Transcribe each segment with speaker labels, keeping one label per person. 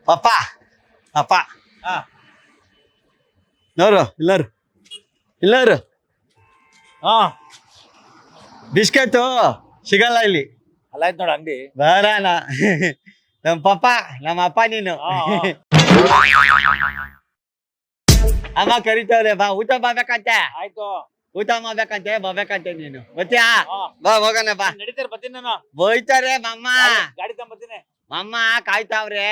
Speaker 1: ಪಪ್ಪ ಅಪ್ಪ ನೋರು ಇಲ್ಲರು ಬಿಸ್ಕೆಟು ಸಿಗಲ್ಲ ಇಲ್ಲಿ.
Speaker 2: ಅಲ್ಲ ಆಯ್ತು ನೋಡ ಅಂಗಡಿ
Speaker 1: ಬರಾನ ನಮ್ಮ ಪಪ್ಪ ನಮ್ಮ ಅಪ್ಪ ನೀನು. ಅಮ್ಮ ಕರಿತವ್ರೆ ಬಾ ಊಟ ಮಾಡ್ಬೇಕಂತೆ.
Speaker 2: ಆಯ್ತು
Speaker 1: ಊಟ ಮಾಡ್ಬೇಕಂತೆ ಬರ್ಬೇಕಂತೆ ನೀನು ಗೊತ್ತಾ? ಬಾ ಹೋಗೋಣ ಬಾ.
Speaker 2: ನಡೀತಾರೆ ಬರ್ತೀನಿ ನಾನು.
Speaker 1: ಬೋಯ್ತಾರೆ ಮಮ್ಮ
Speaker 2: ಗಾಡಿ ತಗೊಂಬರ್ತೀನಿ.
Speaker 1: ಮಮ್ಮ ಕಾಯ್ತಾವ್ರೆ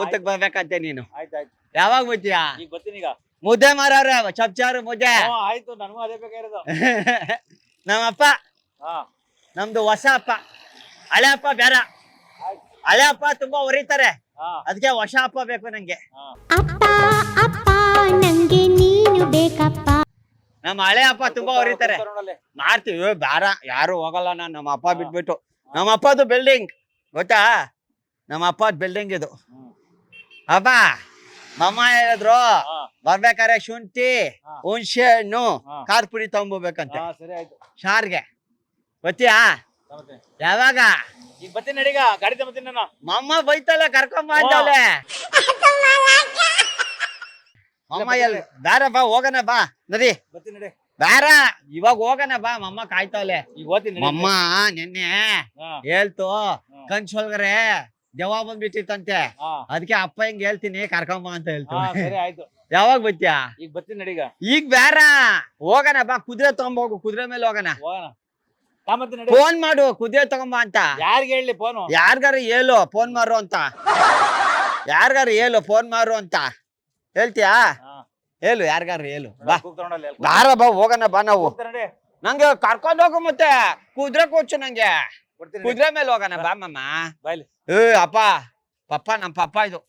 Speaker 1: ಊಟಕ್ ಬರ್ಬೇಕಂತೆ ನೀನು.
Speaker 2: ಆಯ್ತಾಯ್ತು
Speaker 1: ಯಾವಾಗ ಬರ್ತೀಯಾ?
Speaker 2: ಈಗ ಬರ್ತೀನಿ ಈಗ.
Speaker 1: ಮುದ್ದೆ ಮಾರವ್ರೆ ಚಪ್ಚಾರು ಮುದ್ದೆ.
Speaker 2: ಆಯ್ತು ನನಗೂ ಅದೇ ಬೇಕಾಗಿರೋದು.
Speaker 1: ನಮ್ಮಪ್ಪ ನಮ್ದು ಹೊಸ ಅಪ್ಪ, ಹಳೆ ಅಪ್ಪ ಬೇಡ. ಹಳೆ ಅಪ್ಪ ತುಂಬಾ ಹೊರಿತಾರೆ, ಅದಕ್ಕೆ ಹೊಸ ಅಪ್ಪ ಬೇಕು ನಂಗೆ.
Speaker 3: ಅಪ್ಪ ಅಪ್ಪ ನಂಗೆ ನೀನು ಬೇಕಪ್ಪ.
Speaker 1: ನಮ್ಮ ಹಳೆ ಅಪ್ಪ ತುಂಬಾ ಹೊರಿತಾರೆ, ಮಾಡ್ತೀವಿ. ಬೇಡ ಯಾರು ಹೋಗಲ್ಲ ನಾನು ನಮ್ಮ ಅಪ್ಪ ಬಿಟ್ಬಿಟ್ಟು. ನಮ್ಮ ಅಪ್ಪದು ಬಿಲ್ಡಿಂಗ್ ಗೊತ್ತಾ? ನಮ್ಮ ಅಪ್ಪದ ಬಿಲ್ಡಿಂಗ್ ಇದು. ಅಪ್ಪ ಮಮ್ಮ ಹೇಳಿದ್ರು ಬರ್ಬೇಕಾರೆ ಶುಂಠಿ ಹುಣಸೆ ಹಣ್ಣು ಖಾರ ಪುಡಿ ತಗೊಂಬೋಬೇಕಂತೆ
Speaker 2: ಸರಿ ಆಯ್ತು
Speaker 1: ಶಾರ್ಗೆ. ಗೊತ್ತೀಯಾ? ಯಾವಾಗ?
Speaker 2: ಈಗ ಬರ್ತೀನಿ ನಡೀಗ ಗಾಡಿ ತಗೊಂಬರ್ತೀನಿ ನಾನು.
Speaker 1: ಮಮ್ಮ ಬೈತಲ್ಲ ಕರ್ಕೊಂಬ ಅಂತವಳೆ. ಮಮ್ಮ ಎಲ್ಲಿ ಬೇಡ ಬಾ ಹೋಗೋಣ ಬಾ ನಡಿ.
Speaker 2: ಬರ್ತೀನಿ ನಡಿ.
Speaker 1: ಬೇಡ ಇವಾಗ ಹೋಗೋಣ ಬಾ ಮಮ್ಮ ಕಾಯ್ತಾವಲೆ.
Speaker 2: ಈಗ ಓದ್ತೀನಿ
Speaker 1: ಮಮ್ಮ ನಿನ್ನೆ ಹೇಳ್ತು ಕನ್ಸೊಳಗರೆ ದೆವ್ವ ಬಂದ್ಬಿಟ್ಟಿತ್ತಂತೆ, ಅದಕ್ಕೆ ಅಪ್ಪ ಹಿಂಗ್ ಹೇಳ್ತೀನಿ ಕರ್ಕೊಂಬ ಅಂತ ಹೇಳ್ತೀನಿ.
Speaker 2: ಸರಿ ಆಯ್ತು.
Speaker 1: ಯಾವಾಗ ಬರ್ತೀಯಾ?
Speaker 2: ಈಗ ಬರ್ತೀನಿ ನಡೀಗ.
Speaker 1: ಈಗ ಬೇಡ ಹೋಗೋಣ ಬಾ, ಕುದುರೆ ತಗೊಂಬೋಗು, ಕುದುರೆ ಮೇಲೆ ಹೋಗೋಣ. ಫೋನ್ ಮಾಡು ಕುದುರೆ ತಗೊಂಬ ಅಂತ.
Speaker 2: ಯಾರಿಗೆ ಹೇಳಿ ಫೋನು?
Speaker 1: ಯಾರ್ಗಾರ ಹೇಳು ಫೋನ್ ಮಾರು ಅಂತ. ಯಾರ್ಗಾರ ಹೇಳು ಫೋನ್ ಮಾರು ಅಂತ ಹೇಳ್ತೀಯಾ? ಹೇಳು ಯಾರ್ಗಾರ ಹೇಳು. ಬಾ ಬಾರ ಬಾ ಹೋಗೋಣ ಬಾ. ನಾವು ನಂಗೆ ಕರ್ಕೊಂಡ್ ಹೋಗು ಮತ್ತೆ ಕುದುರೆ ಕೂಚು ನಂಗೆ ಕುದುರೆ ಮೇಲೆ ಹೋಗೋಣ ಬಾ ಮಮ್ಮ. ಅಪ್ಪ ಪಪ್ಪ ನಮ್ಮ ಪಪ್ಪ ಇದು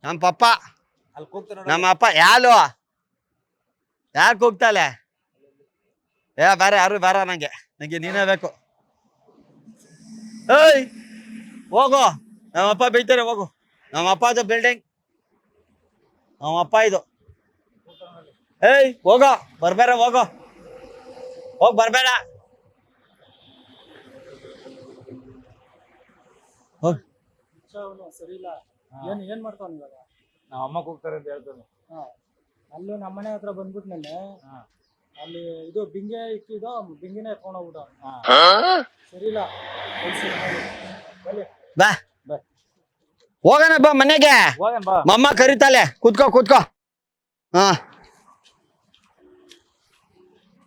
Speaker 1: ನಮ್ಮ ಪಪ್ಪ ನಮ್ಮ ಅಪ್ಪ. ಯಾರು ಕೂಗ್ತಾಳೆ? ಬೇರೆ ಯಾರು ಬೇಡ ನಂಗೆ ನೀನೇ ಬೇಕು. ಏಯ್ ಹೋಗು, ನಮ್ಮಪ್ಪ ಬೈತಾರೆ ಹೋಗು. ನಮ್ಮಪ್ಪ ಇದು ಬಿಲ್ಡಿಂಗ್, ನಮ್ಮಪ್ಪ ಇದು. ಏಯ್ ಹೋಗೋ ಬರ್ಬೇಡ, ಹೋಗೋ ಹೋಗ್ ಬರ್ಬೇಡ.
Speaker 4: ಸರಿ ಇಲ್ಲ. ಏನ್ ಮಾಡ್ತಾವ ಇವಾಗ?
Speaker 2: ನಮ್ಮ ಅಮ್ಮ ಕೂಗ್ತಾರೆ ಅಂತ ಹೇಳ್ತಾನೆ.
Speaker 4: ಅಲ್ಲೂ ನಮ್ಮನೆ ಹತ್ರ ಬಂದ್ಬಿಟ್ಟು ನೆನ್ನೆ ಅಲ್ಲಿ ಇದು ಬಿಂಗೆ ಇಕ್ಕಿದೋ ಬಿಂಗಿನ ಎತ್ಕೊಂಡು ಹೋಗ್ಬಿಟ್ಟ. ಸರಿ ಇಲ್ಲ.
Speaker 1: ಬಾ ಹೋಗೋಣ ಬಾ ಮನೆಗೆ. ಮಮ್ಮ ಕರಿತಾಳೆ, ಕೂತ್ಕೋ ಕೂತ್ಕೋ.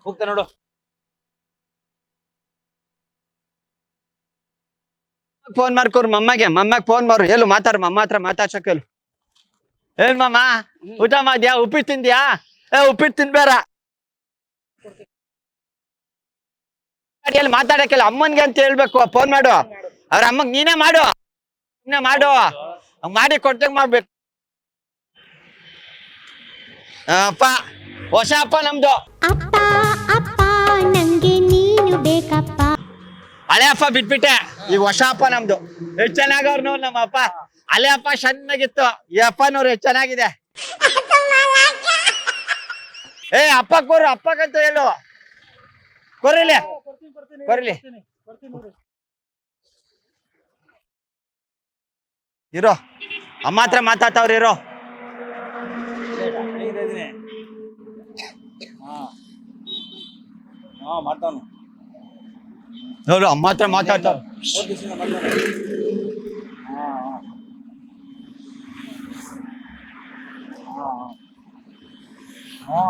Speaker 2: ಹೋಗ್ತಾ ನೋಡು.
Speaker 1: ಫೋನ್ ಮಾಡ್ಕೋರು ಮಮ್ಮಗೆ ಫೋನ್ ಮಾರು. ಹೇಳು ಮಾತಾಡು ಮಮ್ಮ ಹತ್ರ ಮಾತಾಡ್ಸಕ್ ಹೇಳು. ಏನ್ ಮಮ್ಮ ಊಟ ಮಾಡ್ಯಾ? ಉಪ್ಪಿಟ್ಟು ತಿಂದ್ಯಾ? ಉಪ್ಪಿಟ್ಟು ತಿನ್ಬೇಡ. ಮಾತಾಡಕ್ಕಿಲ್ಲ ಅಮ್ಮನ್ಗೆ ಅಂತ ಹೇಳ್ಬೇಕು. ಫೋನ್ ಮಾಡು ಅವ್ರ ಅಮ್ಮಗ್. ನೀನೇ ಮಾಡು ಮಾಡಿ ಕೊಟ್ಟಂಗ್ ಮಾಡ್ಬೇಕು. ಅಪ್ಪ ಹೊಸ ಅಪ್ಪ ನಮ್ದು.
Speaker 3: ಅಪ್ಪ ಅಪ್ಪ ನಂಗೆ ನೀನು ಬೇಕಪ್ಪ.
Speaker 1: ಹಳೆ ಅಪ್ಪ ಬಿಟ್ಬಿಟ್ಟೆ, ಈಗ ಹೊಸ ಅಪ್ಪ ನಮ್ದು. ಎಷ್ಟು ಚೆನ್ನಾಗವ್ರು ನೋಡ್ ನಮ್ಮ ಅಪ್ಪ. ಹಳೆ ಅಪ್ಪ ಚೆನ್ನಾಗಿತ್ತು, ಈ ಅಪ್ಪನವ್ರು ಎಷ್ಟು ಚೆನ್ನಾಗಿದೆ. ಅಪ್ಪ ಕೋರು, ಅಪ್ಪಗಂತ ಹೇಳು. ಕೊರಿಲಿ ಇರೋ, ಅಮ್ಮ ಹತ್ರ ಮಾತಾಡ್ತಾವ್ರಿ ಇರೋ.
Speaker 2: ಮಾಡ್ತಾನು
Speaker 1: ನೋಡು ಅಮ್ಮ ಹತ್ರ ಮಾತಾಡ್ತಾವ.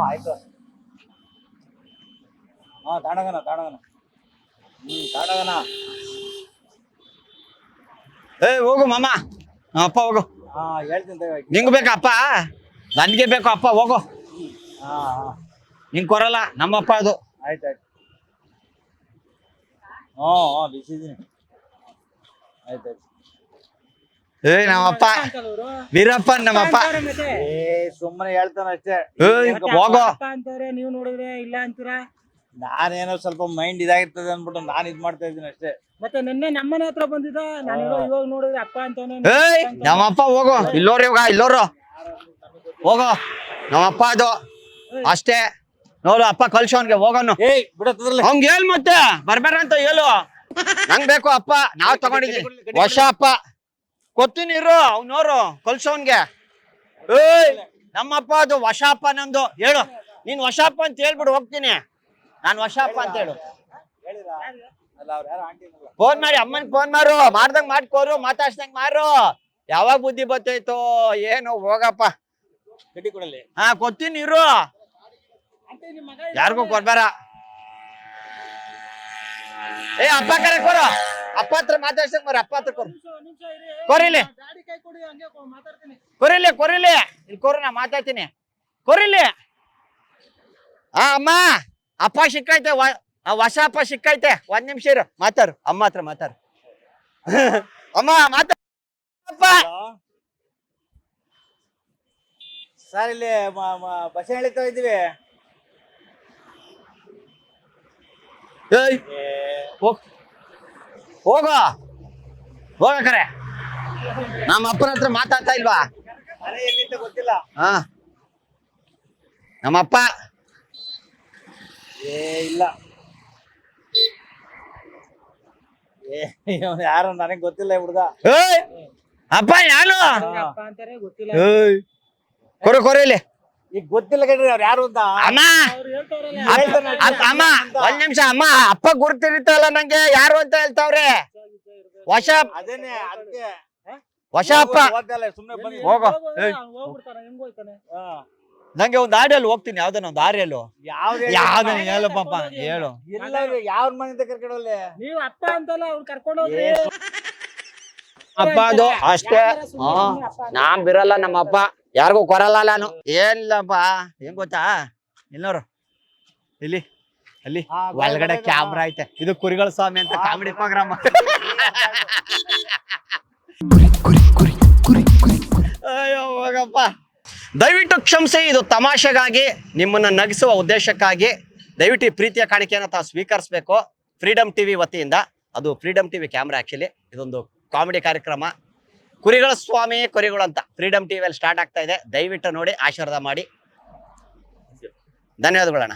Speaker 2: ಆಯ್ತು. ತಾಡಗನ ತಾಡಗನ
Speaker 1: ಹೋಗು ಮಾಮ. ಅಪ್ಪ ಹೋಗು.
Speaker 2: ಹೇಳ್ತೀನಿ.
Speaker 1: ನಿಂಗ್ ಬೇಕಪ್ಪ? ನನ್ಗೆ ಬೇಕು ಅಪ್ಪ, ಹೋಗು. ನಿಂಗ್ ಕೊರಲ್ಲ, ನಮ್ಮಪ್ಪ ಅದು.
Speaker 2: ಆಯ್ತಾಯ್ತು. ಬಿಸಿದೀನಿ. ಆಯ್ತಾಯ್ತು.
Speaker 1: ನಮ್ಮಪ್ಪ ವೀರಪ್ಪ ನಮ್ಮಪ್ಪ.
Speaker 2: ಸುಮ್ಮನೆ ಹೇಳ್ತಾನ ಅಷ್ಟೇ.
Speaker 1: ಹೋಗೋ
Speaker 4: ಅಂತವ್ರೆ, ನೀವ್ ನೋಡಿದ್ರೆ ಇಲ್ಲ ಅಂತೀರಾ.
Speaker 2: ನಾನೇನೋ ಸ್ವಲ್ಪ ಮೈಂಡ್ ಇದಾಗಿರ್ತದೆ ಅನ್ಬಿಟ್ಟು ನಾನು ಇದ್ ಮಾಡ್ತಾ ಇದ್ದೀನಿ ಅಷ್ಟೇ.
Speaker 4: ಮತ್ತೆ ನಿನ್ನೆ ನಮ್ಮನೆ ಹತ್ರ ಬಂದಿದ್ದ, ನಾನು ಇವಾಗ ನೋಡಿದ್ರೆ ಅಪ್ಪ ಅಂತಾನೆ.
Speaker 1: ನಮ್ಮಪ್ಪ ಹೋಗು. ಇಲ್ಲೋರು ಹೋಗೋ, ನಮ್ಮಪ್ಪ ಅದು ಅಷ್ಟೇ. ನೋಡು ಅಪ್ಪ ಕಲ್ಸೋನ್ಗೆ ಹೋಗೋನು. ಅವ್ನ್ಗೆ ಹೇಳ್ ಮತ್ತೆ ಬರ್ಬೇಡ ಅಂತ ಹೇಳು. ನಂಗ್ ಬೇಕು ಅಪ್ಪ, ನಾವ್ ತಗೊಂಡಿದೀವಿ ಹೊಸ ಅಪ್ಪ. ಕೊತ್ತೀನಿ ಇರು ಅವ್ನೋರು ಕಲ್ಸೋನ್ಗೆ. ಏಯ್ ನಮ್ಮಪ್ಪ ಅದು ವಶಾಪ ನಂದು ಹೇಳು. ನೀನ್ ವಶಾಪ ಅಂತ ಹೇಳ್ಬಿಡು ಹೋಗ್ತೀನಿ. ನಾನ್ ವಶಾಪ ಅಂತ ಹೇಳು.
Speaker 2: ಅಲ್ಲ ಅವ್ರು ಯಾರು ಆಂಟಿ
Speaker 1: ಫೋನ್ ಮಾಡಿ ಅಮ್ಮನ್ ಫೋನ್ ಮಾರು, ಮಾಡ್ದಂಗ್ ಮಾಡ್ಕೋರು, ಮಾತಾಡ್ಸ್ದಂಗ್ ಮಾರು. ಯಾವಾಗ ಬುದ್ಧಿ ಬತ್ತೈತೋ ಏನೋ ಹೋಗಪ್ಪ.
Speaker 2: ಗಡ್ಡಿ ಕೊಡಲಿ.
Speaker 1: ಹಾ ಕೊತ್ತೀನಿ ಇರು, ಯಾರಿಗೂ ಕೊಡ್ಬೇಡ. ಏ ಅಪ್ಪ ಕರೆ ಕೊರು, ಅಪ್ಪ ಹತ್ರ ಮಾತಾಡ್ಸಂಗ್ ಮಾರು, ಅಪ್ಪ ಹತ್ರ ಕೊರು. ಕೊರಿಲಿ
Speaker 4: ಗಾಡಿ ಕೈ ಕೊಡಿ, ಹಂಗೆ ಮಾತಾಡ್ತೀನಿ.
Speaker 1: ಕೊರಿಲಿ ಕೊರಿಲಿ ಇಲ್ಲಿ ಕೊರು, ನಾ ಮಾತಾಡ್ತೀನಿ. ಕೊರಿಲಿ. ಆ ಅಮ್ಮ ಅಪ್ಪ ಸಿಕ್ಕೈತೆ, ಹೊಸ ಅಪ್ಪ ಸಿಕ್ಕೈತೆ. 1 ನಿಮಿಷ ಇರು, ಮಾತಾರು ಅಮ್ಮ ಹತ್ರ ಮಾತಾರು. ಅಮ್ಮ ಮಾತಾಡಪ್ಪ.
Speaker 2: ಸರ್ ಇಲ್ಲಿ ಬಸ್ ಎಳಿತಾ ಇದ್ದೀವಿ.
Speaker 1: ಏಯ್ ಹೋಗ ಹೋಗಕರೆ. ನಮ್ಮ ಅಪ್ಪನ ಹತ್ರ ಮಾತಾಡ್ತಾ ಇಲ್ವಾ?
Speaker 2: ಮನೆ ಎಲ್ಲಿಂದ ಗೊತ್ತಿಲ್ಲ.
Speaker 1: ಹಾ ನಮ್ಮಪ್ಪ
Speaker 2: ಇಲ್ಲ ಯಾರು ನನಗೆ ಗೊತ್ತಿಲ್ಲ ಹುಡುಗ.
Speaker 1: ಏಯ್ ಅಪ್ಪ ಯಾರು?
Speaker 4: ಅಪ್ಪ ಅಂತಾರೆ ಗೊತ್ತಿಲ್ಲ.
Speaker 1: ಏಯ್ ಕೊರಿಲಿ.
Speaker 2: ಈಗ ಗೊತ್ತಿಲ್ಲ ಕಣ್ರಿ ಅವ್ರು ಯಾರು ಅಂತ.
Speaker 1: ಅಮ್ಮ
Speaker 4: ಅವ್ರು ಹೇಳ್ತಾವ್ರಲ್ಲ.
Speaker 1: ಅಮ್ಮ 1 ನಿಮಿಷ ಅಮ್ಮ. ಅಪ್ಪ ಗುರ್ತಿರುತ್ತಲ್ಲ ನಂಗೆ ಯಾರು ಅಂತ ಹೇಳ್ತಾವ್ರೆ. ಹೊಸ
Speaker 2: ಅದೇನೆ ಅದಕ್ಕೆ
Speaker 1: ಹೊಸ ಅಪ್ಪ
Speaker 2: ಸುಮ್ನೆ ಬನ್ನಿ.
Speaker 1: ಹೋಗೋ.
Speaker 4: ಹೋಗ್ಬಿಡ್ತಾನೆ, ಹೆಂಗ್ ಹೋಯ್ತಾನೆ?
Speaker 1: ನಂಗೆ ಒಂದ್ ಆಡಿಯಲ್ಲಿ ಹೋಗ್ತೀನಿ, ಯಾವ್ದನ ಒಂದ್ ಆರಿಯಲ್ಲು. ಯಾವ್ದನ ಹೇಳು ಪಾಪ ಹೇಳು.
Speaker 2: ಎಲ್ಲ ಯಾವ್ರ ಮನೆಯಿಂದ ಕರ್ಕೊಂಡೋಗ್ಲಿ.
Speaker 4: ನೀವ್ ಅಪ್ಪ ಅಂತಲ್ಲ ಅವ್ರು ಕರ್ಕೊಂಡು ಹೋಗ್ರಿ.
Speaker 1: ಅಪ್ಪ ಅದು ಅಷ್ಟೇ. ನಾನ್ ಬಿರಲ್ಲ ನಮ್ಮ ಅಪ್ಪ, ಯಾರಿಗೂ ಕೊರಲ್ಲ ನಾನು. ಏನಿಲ್ಲಪ್ಪ ಹೆಂಗ್ ಗೊತ್ತಾ, ಇಲ್ಲೋರು ಇಲ್ಲಿ ಅಲ್ಲಿ ಒಳಗಡೆ ಕ್ಯಾಮ್ರಾ ಐತೆ. ಇದು ಕುರಿಗಳ ಸ್ವಾಮಿ ಅಂತ ಕಾಮಿಡಿ ಪ್ರೋಗ್ರಾಮ್. ಅಯ್ಯೋ ಹೋಗಪ್ಪ. ದಯವಿಟ್ಟು ಕ್ಷಮಿಸಿ, ಇದು ತಮಾಷೆಗಾಗಿ, ನಿಮ್ಮನ್ನ ನಗಿಸುವ ಉದ್ದೇಶಕ್ಕಾಗಿ. ದಯವಿಟ್ಟು ಈ ಪ್ರೀತಿಯ ಕಾಣಿಕೆಯನ್ನು ತಾವು ಸ್ವೀಕರಿಸಬೇಕು. ಫ್ರೀಡಮ್ ಟಿವಿ ವತಿಯಿಂದ, ಅದು ಫ್ರೀಡಮ್ ಟಿವಿ ಕ್ಯಾಮ್ರಾ ಆಕ್ಚುಲಿ. ಇದೊಂದು ಕಾಮಿಡಿ ಕಾರ್ಯಕ್ರಮ. ಕುರಿಗಳ ಸ್ವಾಮಿ ಕುರಿಗಳು ಅಂತ ಫ್ರೀಡಮ್ ಟಿವಿಯಲ್ಲಿ ಸ್ಟಾರ್ಟ್ ಆಗ್ತಾ ಇದೆ. ದಯವಿಟ್ಟು ನೋಡಿ, ಆಶೀರ್ವಾದ ಮಾಡಿ. ಧನ್ಯವಾದಗಳಣ್ಣ.